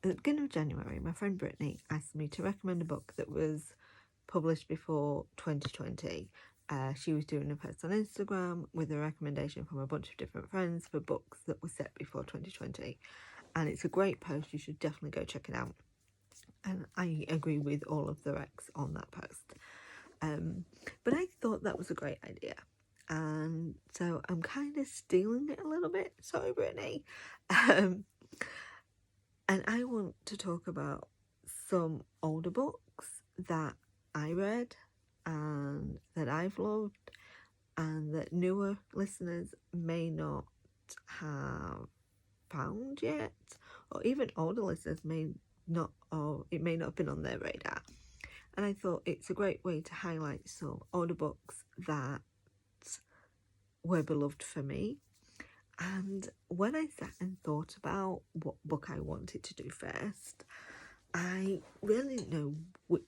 at the beginning of January, my friend Brittany asked me to recommend a book that was published before 2020. She was doing a post on Instagram with a recommendation from a bunch of different friends for books that were set before 2020. And it's a great post. You should definitely go check it out. And I agree with all of the recs on that post. But I thought that was a great idea. And so I'm kind of stealing it a little bit. Sorry, Brittany. And I want to talk about some older books that I read and that I've loved and that newer listeners may not have found yet, or even older listeners may not, or it may not have been on their radar. And I thought it's a great way to highlight some older books that were beloved for me. And when I sat and thought about what book I wanted to do first, I really didn't know which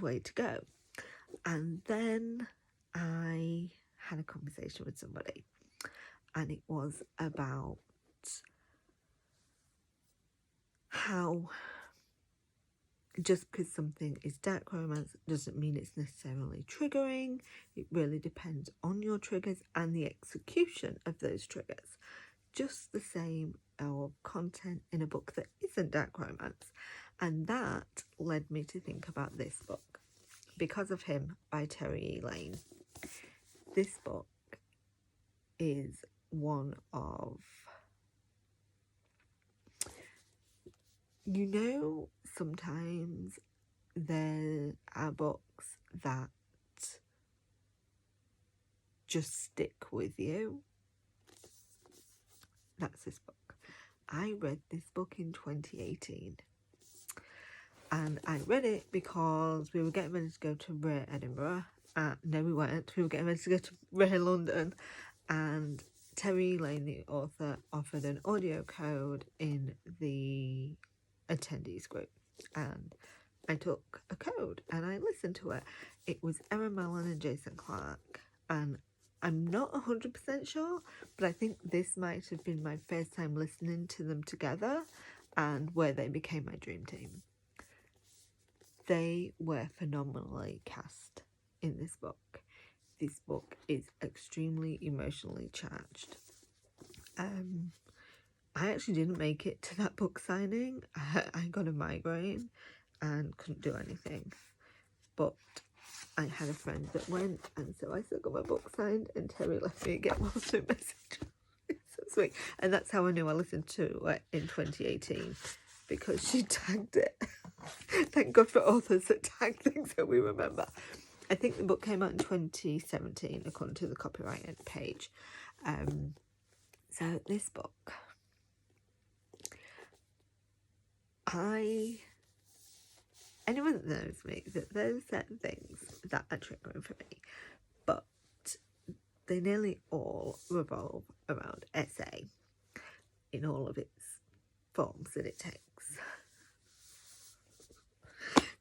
way to go. And then I had a conversation with somebody, and it was about how just because something is dark romance doesn't mean it's necessarily triggering. It really depends on your triggers and the execution of those triggers. Just the same of content in a book that isn't dark romance. And that led me to think about this book, Because of Him by Terri E. Laine. This book is one of, sometimes there are books that just stick with you. That's this book. I read this book in 2018. And I read it because we were getting ready to go to Rare Edinburgh. No, we weren't. We were getting ready to go to Rare London. And Terri Laine, the author, offered an audio code in the attendees group. And I took a code and I listened to it. It was Erin, Mallon and Jason Clarke. And I'm not 100% sure, but I think this might have been my first time listening to them together and where they became my dream team. They were phenomenally cast in this book. This book is extremely emotionally charged. I actually didn't make it to that book signing. I got a migraine and couldn't do anything. But I had a friend that went, and so I still got my book signed, and Terri left me a get well soon message. It's so sweet. And that's how I knew I listened to it in 2018, because she tagged it. Thank God for authors that tag things that we remember. I think the book came out in 2017, according to the copyright page. So this book, anyone that knows me, that there's certain things that are triggering for me, but they nearly all revolve around essay in all of its forms that it takes.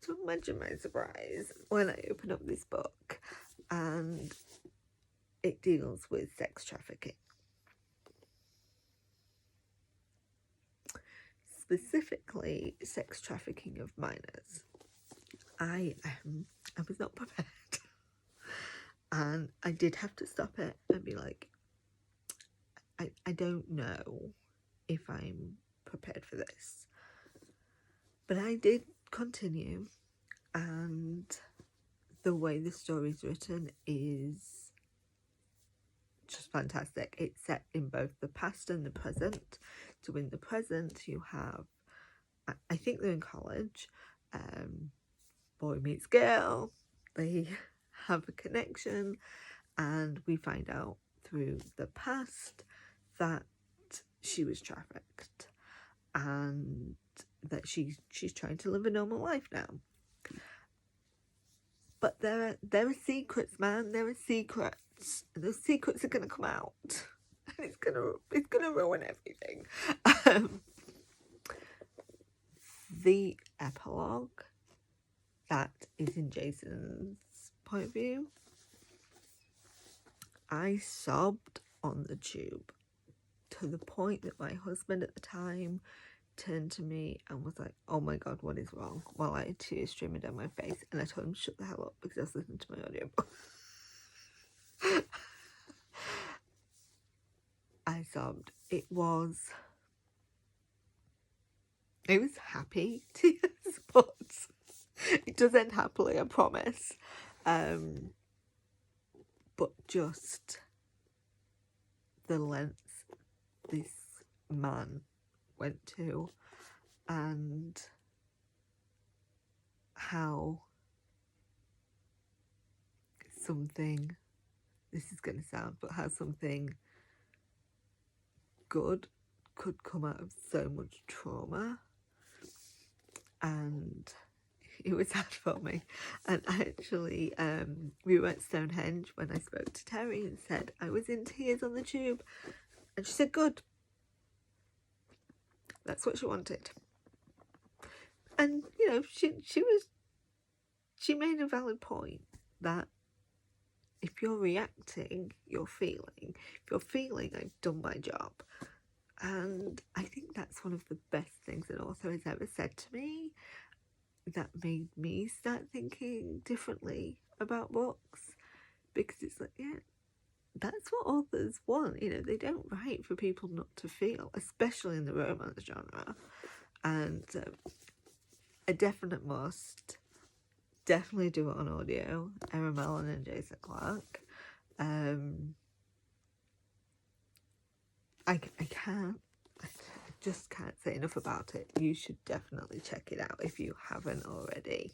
So imagine my surprise when I open up this book and it deals with sex trafficking. Specifically, sex trafficking of minors. I was not prepared. And I did have to stop it and be like, I don't know if I'm prepared for this. But I did continue, and the way the story's written is just fantastic. It's set in both the past and the present. So in the present, you have, I think they're in college, boy meets girl, they have a connection, and we find out through the past that she was trafficked and that she's trying to live a normal life now. But there are secrets, man. There are secrets. And those secrets are gonna come out, and it's gonna ruin everything. The epilogue, that is in Jason's point of view. I sobbed on the tube to the point that my husband at the time turned to me and was like, oh my god, what is wrong? While I had tears streaming down my face, and I told him to shut the hell up because I was listening to my audiobook. I sobbed. It was happy tears, but it does end happily, I promise. But just the lengths this man went to, and how something, this is going to sound, but how something good could come out of so much trauma. And it was hard for me. And actually, we went to Stonehenge when I spoke to Terri and said I was in tears on the tube, and she said, good, that's what she wanted. And you know, she made a valid point that if you're reacting, you're feeling. If you're feeling, I've done my job. And I think that's one of the best things an author has ever said to me, that made me start thinking differently about books. Because it's like, yeah, that's what authors want. You know, they don't write for people not to feel, especially in the romance genre. And a definite must. Definitely do it on audio. Erin, Mallon and Jason Clarke. I just can't say enough about it. You should definitely check it out if you haven't already.